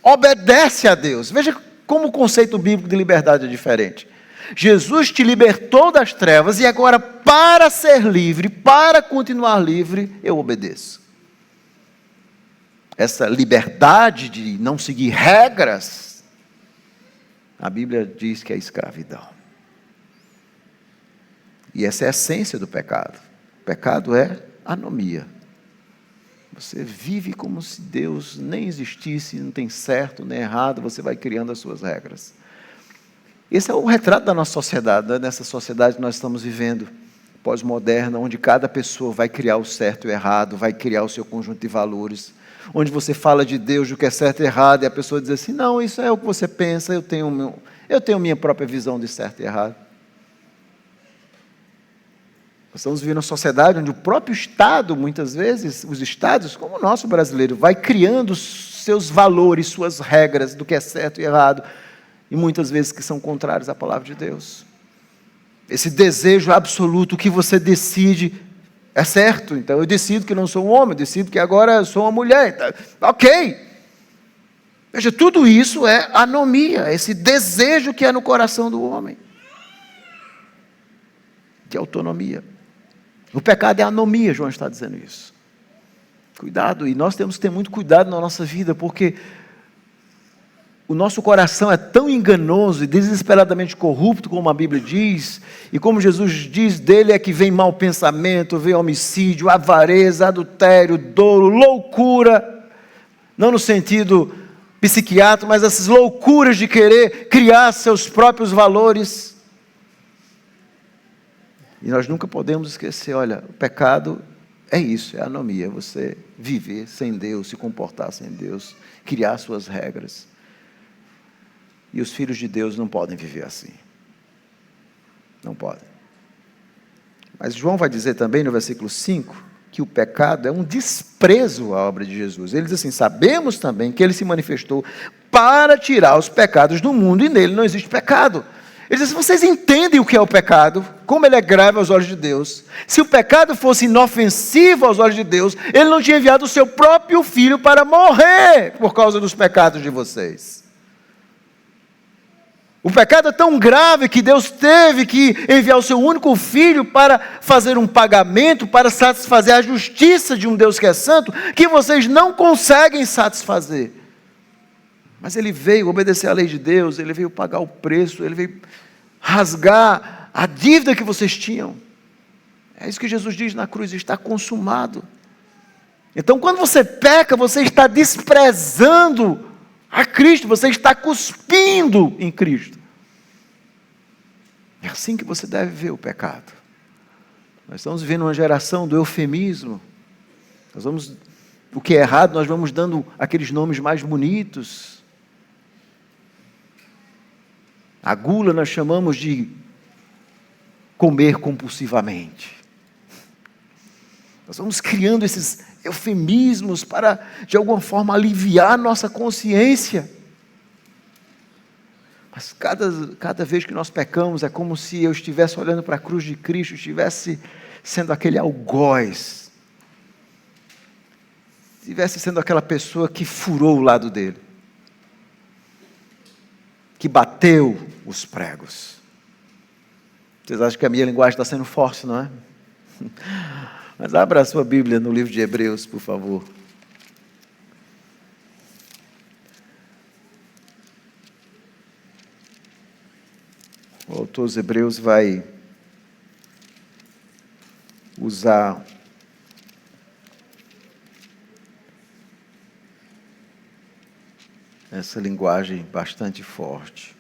obedece a Deus. Veja como o conceito bíblico de liberdade é diferente. Jesus te libertou das trevas e agora, para ser livre, para continuar livre, eu obedeço. Essa liberdade de não seguir regras, a Bíblia diz que é escravidão. E essa é a essência do pecado. O pecado é anomia. Você vive como se Deus nem existisse, não tem certo nem errado, você vai criando as suas regras. Esse é o retrato da nossa sociedade, né? Nessa sociedade que nós estamos vivendo, pós-moderna, onde cada pessoa vai criar o certo e o errado, vai criar o seu conjunto de valores, onde você fala de Deus, do que é certo e errado, e a pessoa diz assim, não, isso é o que você pensa, eu tenho minha própria visão de certo e errado. Nós estamos vivendo uma sociedade onde o próprio Estado, muitas vezes, os Estados, como o nosso brasileiro, vai criando seus valores, suas regras do que é certo e errado, e muitas vezes que são contrários à palavra de Deus. esse desejo absoluto, o que você decide é certo. Então eu decido que não sou um homem, eu decido que agora sou uma mulher. Então, ok. Veja, tudo isso é anomia, esse desejo que é no coração do homem, de autonomia. O pecado é anomia, João está dizendo isso. Cuidado, e nós temos que ter muito cuidado na nossa vida, porque o nosso coração é tão enganoso e desesperadamente corrupto, como a Bíblia diz, e como Jesus diz, dele é que vem mau pensamento, vem homicídio, avareza, adultério, dolo, loucura, não no sentido psiquiátrico, mas essas loucuras de querer criar seus próprios valores. E nós nunca podemos esquecer, olha, o pecado é isso, é anomia, você viver sem Deus, se comportar sem Deus, criar suas regras. E os filhos de Deus não podem viver assim. Não podem. Mas João vai dizer também no versículo 5, que o pecado é um desprezo à obra de Jesus. Ele diz assim, sabemos também que ele se manifestou para tirar os pecados do mundo, e nele não existe pecado. Ele diz assim, vocês entendem o que é o pecado? Como ele é grave aos olhos de Deus? Se o pecado fosse inofensivo aos olhos de Deus, ele não tinha enviado o seu próprio filho para morrer por causa dos pecados de vocês. O pecado é tão grave que Deus teve que enviar o seu único filho para fazer um pagamento, para satisfazer a justiça de um Deus que é santo, que vocês não conseguem satisfazer. Mas ele veio obedecer à lei de Deus, ele veio pagar o preço, ele veio rasgar a dívida que vocês tinham. É isso que Jesus diz na cruz, está consumado. Então, quando você peca, você está desprezando a Cristo, você está cuspindo em Cristo. É assim que você deve ver o pecado. Nós estamos vivendo uma geração do eufemismo. O que é errado, nós vamos dando aqueles nomes mais bonitos. A gula nós chamamos de comer compulsivamente. Nós vamos criando esses eufemismos para, de alguma forma, aliviar a nossa consciência. Mas cada vez que nós pecamos, é como se eu estivesse olhando para a cruz de Cristo, estivesse sendo aquele algoz, estivesse sendo aquela pessoa que furou o lado dele, que bateu os pregos. Vocês acham que a minha linguagem está sendo forte, não é? Mas abra a sua Bíblia no livro de Hebreus, por favor. O autor dos Hebreus vai usar essa linguagem bastante forte.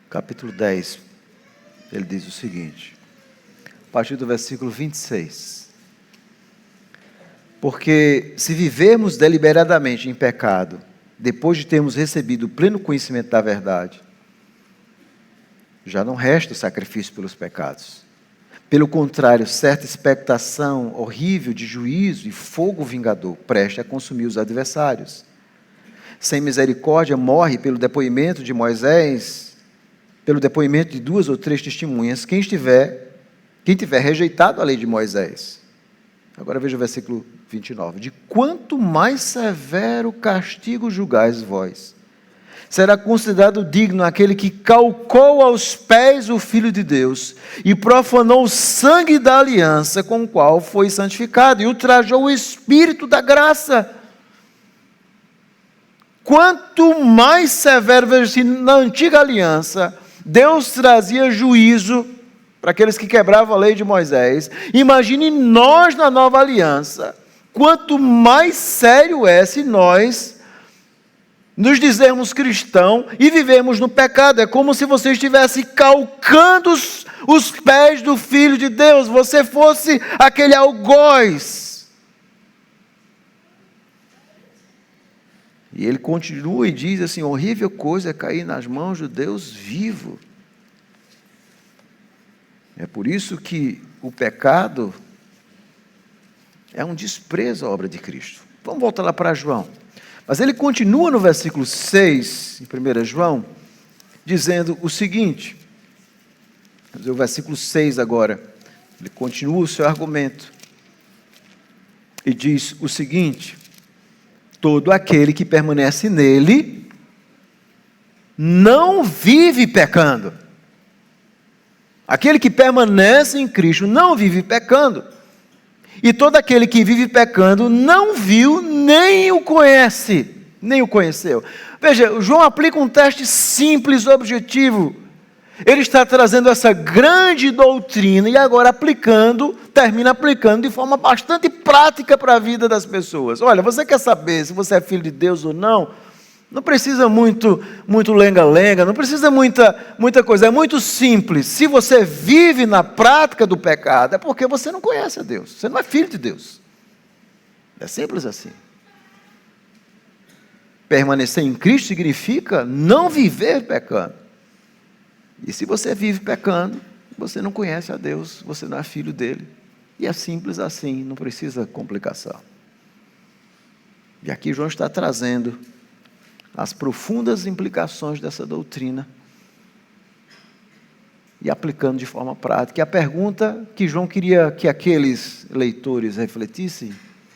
Capítulo 10, ele diz o seguinte, a partir do versículo 26. Porque se vivermos deliberadamente em pecado, depois de termos recebido o pleno conhecimento da verdade, já não resta sacrifício pelos pecados. Pelo contrário, certa expectação horrível de juízo e fogo vingador preste a consumir os adversários. Sem misericórdia morre pelo depoimento de Moisés, pelo depoimento de 2 ou 3 testemunhas, quem tiver rejeitado a lei de Moisés. Agora veja o versículo 29. De quanto mais severo castigo julgais vós, será considerado digno aquele que calcou aos pés o Filho de Deus e profanou o sangue da aliança com o qual foi santificado e ultrajou o Espírito da graça. Quanto mais severo, veja assim, na antiga aliança, Deus trazia juízo para aqueles que quebravam a lei de Moisés. Imagine nós na nova aliança. Quanto mais sério é se nós nos dizermos cristão e vivemos no pecado. É como se você estivesse calcando os pés do Filho de Deus. Você fosse aquele algoz. E ele continua e diz assim: horrível coisa é cair nas mãos do Deus vivo. É por isso que o pecado é um desprezo à obra de Cristo. Vamos voltar lá para João. Mas ele continua no versículo 6, em 1 João, dizendo o seguinte, o versículo 6 agora, ele continua o seu argumento, e diz o seguinte: todo aquele que permanece nele, não vive pecando. Aquele que permanece em Cristo não vive pecando. E todo aquele que vive pecando não viu, nem o conhece, nem o conheceu. Veja, João aplica um teste simples, objetivo. Ele está trazendo essa grande doutrina e agora termina aplicando de forma bastante prática para a vida das pessoas. Olha, você quer saber se você é filho de Deus ou não? Não precisa muito lenga-lenga, não precisa muita coisa, é muito simples. Se você vive na prática do pecado, é porque você não conhece a Deus, você não é filho de Deus. É simples assim. Permanecer em Cristo significa não viver pecando. E se você vive pecando, você não conhece a Deus, você não é filho dele. E é simples assim, não precisa complicação. E aqui João está trazendo as profundas implicações dessa doutrina e aplicando de forma prática. E a pergunta que João queria que aqueles leitores refletissem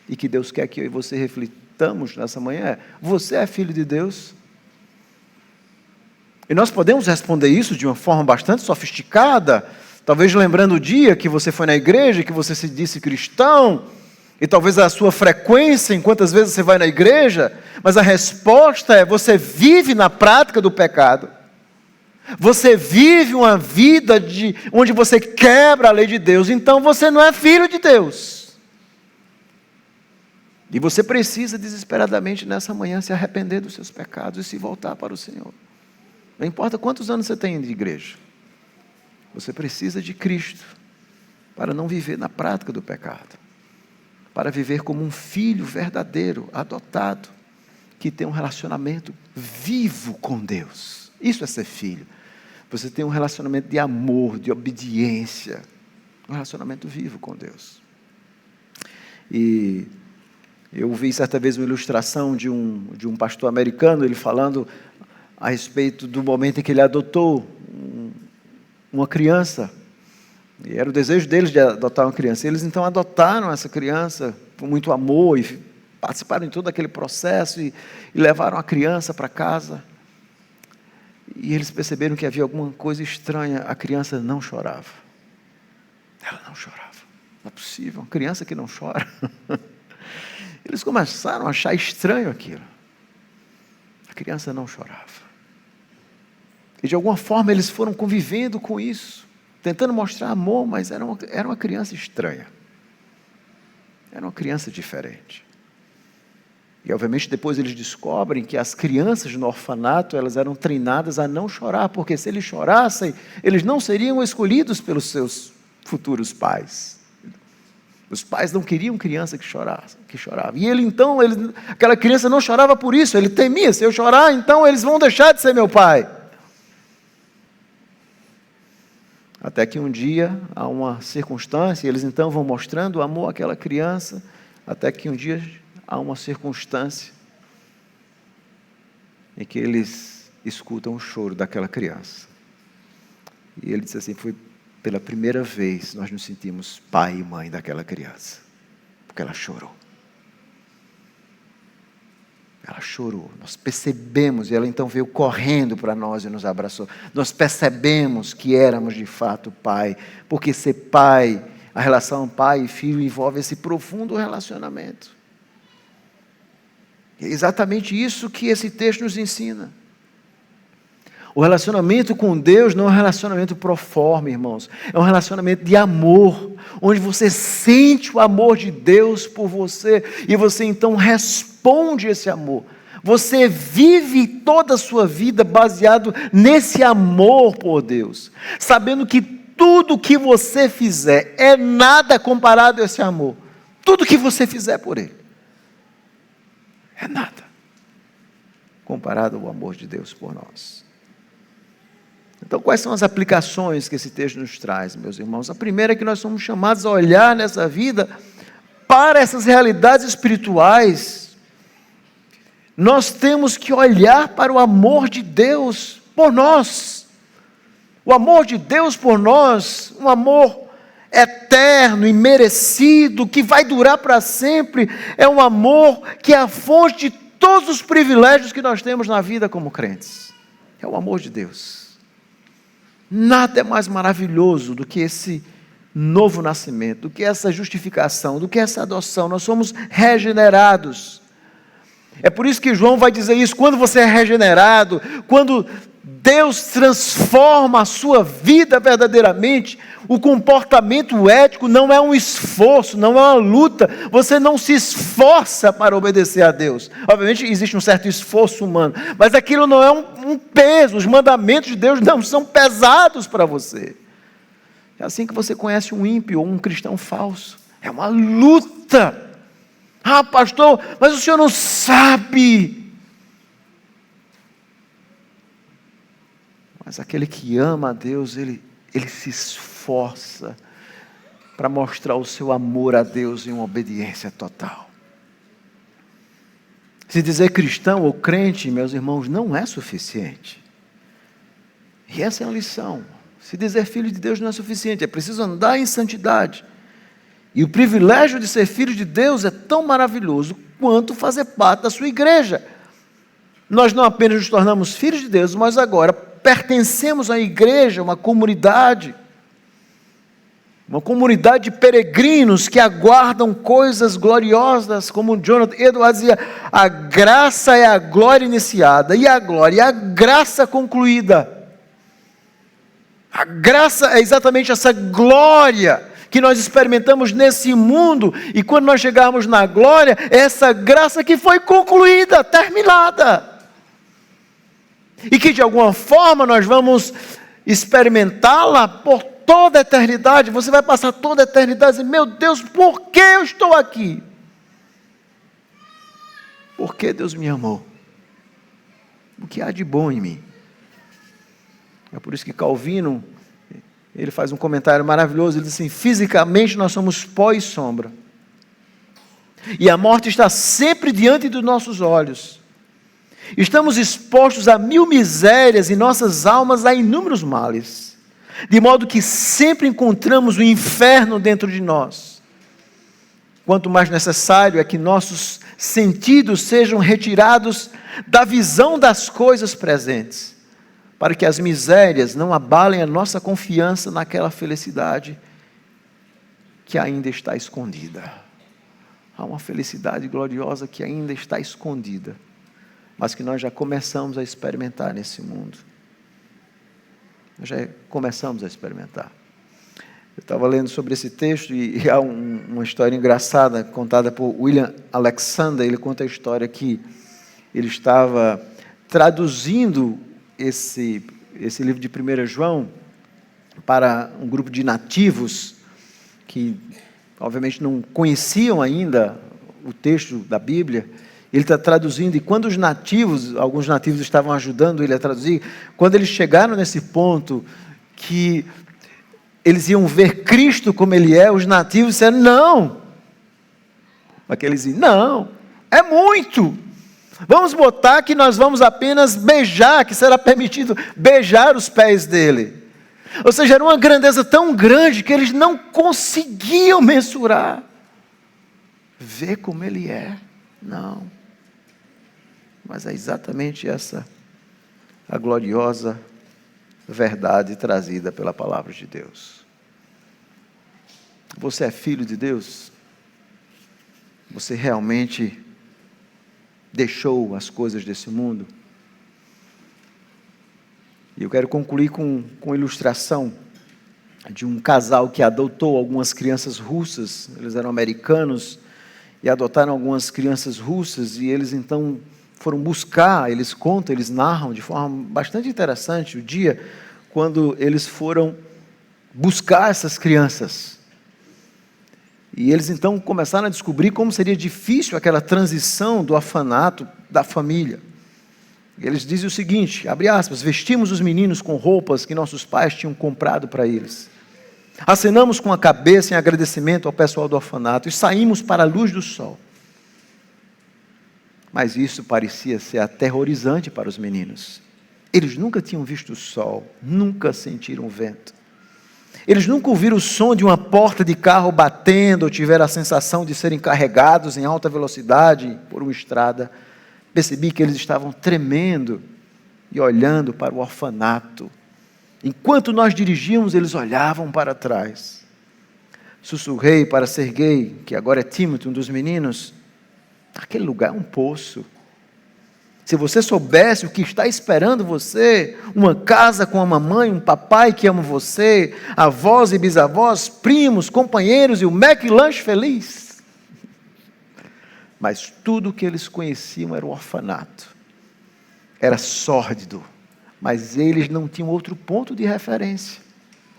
e que Deus quer que eu e você reflitamos nessa manhã é: você é filho de Deus? E nós podemos responder isso de uma forma bastante sofisticada, talvez lembrando o dia que você foi na igreja, que você se disse cristão, e talvez a sua frequência, em quantas vezes você vai na igreja, mas a resposta é: você vive na prática do pecado. Você vive uma vida onde você quebra a lei de Deus, então você não é filho de Deus. E você precisa desesperadamente nessa manhã se arrepender dos seus pecados e se voltar para o Senhor. Não importa quantos anos você tem de igreja, você precisa de Cristo para não viver na prática do pecado, para viver como um filho verdadeiro, adotado, que tem um relacionamento vivo com Deus. Isso é ser filho. Você tem um relacionamento de amor, de obediência, um relacionamento vivo com Deus. E eu vi certa vez uma ilustração de um pastor americano, ele falando a respeito do momento em que ele adotou uma criança. E era o desejo deles de adotar uma criança. Eles então adotaram essa criança com muito amor e participaram de todo aquele processo e levaram a criança para casa. E eles perceberam que havia alguma coisa estranha. A criança não chorava. Ela não chorava. Não é possível, uma criança que não chora. Eles começaram a achar estranho aquilo. A criança não chorava. E de alguma forma eles foram convivendo com isso, tentando mostrar amor, mas era uma criança estranha. Era uma criança diferente. E obviamente depois eles descobrem que as crianças no orfanato, elas eram treinadas a não chorar, porque se eles chorassem, eles não seriam escolhidos pelos seus futuros pais. Os pais não queriam criança que chorava. E aquela criança não chorava por isso, ele temia: se eu chorar, então eles vão deixar de ser meu pai. Até que um dia há uma circunstância, eles então vão mostrando o amor àquela criança, até que um dia há uma circunstância em que eles escutam o choro daquela criança. E ele disse assim: foi pela primeira vez nós nos sentimos pai e mãe daquela criança, porque ela chorou. Ela chorou, nós percebemos, e ela então veio correndo para nós e nos abraçou. Nós percebemos que éramos de fato pai, porque ser pai, a relação pai e filho envolve esse profundo relacionamento. É exatamente isso que esse texto nos ensina. O relacionamento com Deus não é um relacionamento pro forma, irmãos. É um relacionamento de amor, onde você sente o amor de Deus por você e você então responde esse amor. Você vive toda a sua vida baseado nesse amor por Deus, sabendo que tudo que você fizer é nada comparado a esse amor. Tudo que você fizer por Ele é nada. comparado ao amor de Deus por nós. Então, quais são as aplicações que esse texto nos traz, meus irmãos? A primeira é que nós somos chamados a olhar nessa vida para essas realidades espirituais. Nós temos que olhar para o amor de Deus por nós. O amor de Deus por nós, um amor eterno e merecido, que vai durar para sempre, é um amor que é a fonte de todos os privilégios que nós temos na vida como crentes. É o amor de Deus. Nada é mais maravilhoso do que esse novo nascimento, do que essa justificação, do que essa adoção. Nós somos regenerados. É por isso que João vai dizer isso, quando você é regenerado, quando Deus transforma a sua vida verdadeiramente, o comportamento ético não é um esforço, não é uma luta, você não se esforça para obedecer a Deus. Obviamente existe um certo esforço humano, mas aquilo não é um peso, os mandamentos de Deus não são pesados para você. É assim que você conhece um ímpio ou um cristão falso, é uma luta. Ah, pastor, mas o senhor não sabe. Mas aquele que ama a Deus, ele se esforça para mostrar o seu amor a Deus em uma obediência total. Se dizer cristão ou crente, meus irmãos, não é suficiente. E essa é a lição. Se dizer filho de Deus não é suficiente, é preciso andar em santidade. E o privilégio de ser filho de Deus é tão maravilhoso quanto fazer parte da sua igreja. Nós não apenas nos tornamos filhos de Deus, mas agora pertencemos à igreja, uma comunidade de peregrinos que aguardam coisas gloriosas, como Jonathan Edwards dizia, a graça é a glória iniciada, e a glória é a graça concluída. A graça é exatamente essa glória que nós experimentamos nesse mundo, e quando nós chegarmos na glória, é essa graça que foi concluída, terminada. E que de alguma forma nós vamos experimentá-la por toda a eternidade. Você vai passar toda a eternidade e dizer, meu Deus, por que eu estou aqui? Porque Deus me amou. O que há de bom em mim? É por isso que Calvino, ele faz um comentário maravilhoso, ele diz assim, fisicamente nós somos pó e sombra. E a morte está sempre diante dos nossos olhos. Estamos expostos a 1000 misérias e nossas almas a inúmeros males, de modo que sempre encontramos o inferno dentro de nós. Quanto mais necessário é que nossos sentidos sejam retirados da visão das coisas presentes, para que as misérias não abalem a nossa confiança naquela felicidade que ainda está escondida. Há uma felicidade gloriosa que ainda está escondida, mas que nós já começamos a experimentar nesse mundo. Nós já começamos a experimentar. Eu estava lendo sobre esse texto e há uma história engraçada contada por William Alexander. Ele conta a história que ele estava traduzindo esse livro de 1 João para um grupo de nativos que, obviamente, não conheciam ainda o texto da Bíblia. Ele está traduzindo, e quando os nativos, alguns nativos estavam ajudando ele a traduzir, quando eles chegaram nesse ponto que eles iam ver Cristo como Ele é, os nativos disseram, não. Aqueles diziam, não, é muito. Vamos botar que nós vamos apenas beijar, que será permitido beijar os pés dele. Ou seja, era uma grandeza tão grande que eles não conseguiam mensurar. Ver como Ele é, não. Mas é exatamente essa a gloriosa verdade trazida pela palavra de Deus. Você é filho de Deus? Você realmente deixou as coisas desse mundo? E eu quero concluir com a ilustração de um casal que adotou algumas crianças russas. Eles eram americanos e adotaram algumas crianças russas, e eles então foram buscar, eles contam, eles narram de forma bastante interessante o dia quando eles foram buscar essas crianças. E eles então começaram a descobrir como seria difícil aquela transição do orfanato da família. Eles dizem o seguinte, abre aspas, vestimos os meninos com roupas que nossos pais tinham comprado para eles. Acenamos com a cabeça em agradecimento ao pessoal do orfanato e saímos para a luz do sol. Mas isso parecia ser aterrorizante para os meninos. Eles nunca tinham visto o sol, nunca sentiram o vento. Eles nunca ouviram o som de uma porta de carro batendo ou tiveram a sensação de serem carregados em alta velocidade por uma estrada. Percebi que eles estavam tremendo e olhando para o orfanato. Enquanto nós dirigíamos, eles olhavam para trás. Sussurrei para Serguei, que agora é Timothy, um dos meninos, aquele lugar é um poço. Se você soubesse o que está esperando você, uma casa com a mamãe, um papai que ama você, avós e bisavós, primos, companheiros e o McLanche feliz. Mas tudo o que eles conheciam era o orfanato. Era sórdido, mas eles não tinham outro ponto de referência.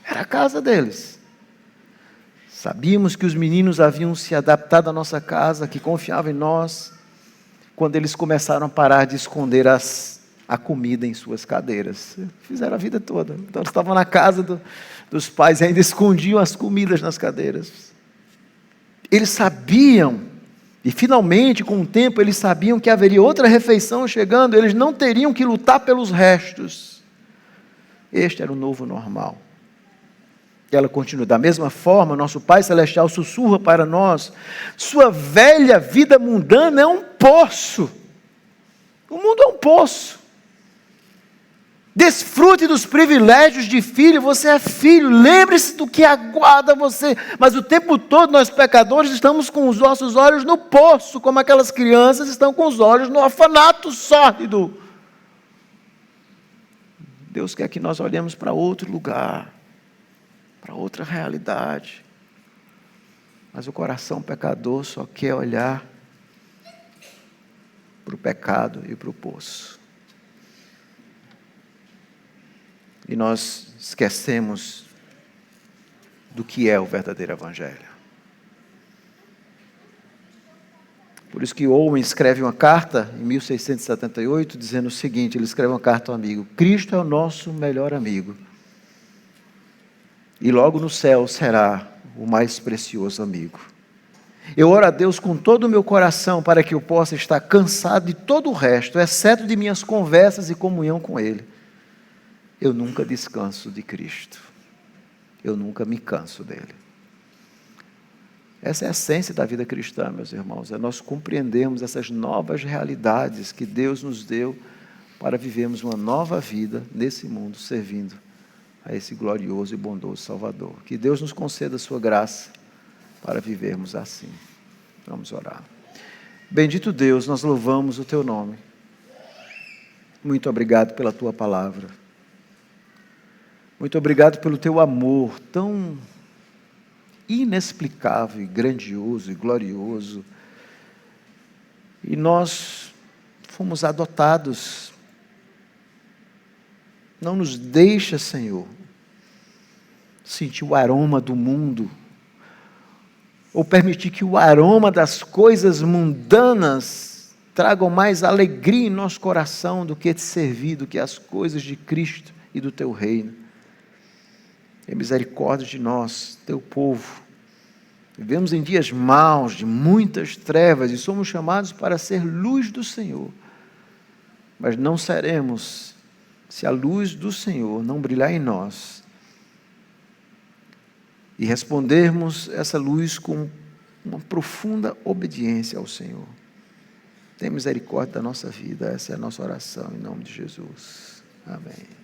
Era a casa deles. Sabíamos que os meninos haviam se adaptado à nossa casa, que confiavam em nós, quando eles começaram a parar de esconder a comida em suas cadeiras. Fizeram a vida toda. Então eles estavam na casa dos pais e ainda escondiam as comidas nas cadeiras. Eles sabiam, e finalmente com o tempo eles sabiam que haveria outra refeição chegando, eles não teriam que lutar pelos restos. Este era o novo normal. E ela continua, da mesma forma, nosso Pai Celestial sussurra para nós, sua velha vida mundana é um poço. O mundo é um poço. Desfrute dos privilégios de filho, você é filho, lembre-se do que aguarda você. Mas o tempo todo nós pecadores estamos com os nossos olhos no poço, como aquelas crianças estão com os olhos no orfanato sórdido. Deus quer que nós olhemos para outro lugar, para outra realidade. Mas o coração pecador só quer olhar para o pecado e para o poço. E nós esquecemos do que é o verdadeiro evangelho. Por isso que Owen escreve uma carta, em 1678, dizendo o seguinte, ele escreve uma carta ao amigo, Cristo é o nosso melhor amigo. E logo no céu será o mais precioso amigo. Eu oro a Deus com todo o meu coração para que eu possa estar cansado de todo o resto, exceto de minhas conversas e comunhão com Ele. Eu nunca descanso de Cristo. Eu nunca me canso dele. Essa é a essência da vida cristã, meus irmãos. É nós compreendermos essas novas realidades que Deus nos deu para vivermos uma nova vida nesse mundo, servindo a esse glorioso e bondoso Salvador. Que Deus nos conceda a sua graça para vivermos assim. Vamos orar. Bendito Deus, nós louvamos o teu nome. Muito obrigado pela tua palavra. Muito obrigado pelo teu amor tão inexplicável, e grandioso e glorioso. E nós fomos adotados. Não nos deixa, Senhor, sentir o aroma do mundo, ou permitir que o aroma das coisas mundanas tragam mais alegria em nosso coração do que te servir, do que as coisas de Cristo e do teu reino. Tenha misericórdia de nós, teu povo. Vivemos em dias maus, de muitas trevas, e somos chamados para ser luz do Senhor. Mas não seremos, se a luz do Senhor não brilhar em nós, e respondermos essa luz com uma profunda obediência ao Senhor. Tenha misericórdia da nossa vida, essa é a nossa oração, em nome de Jesus. Amém.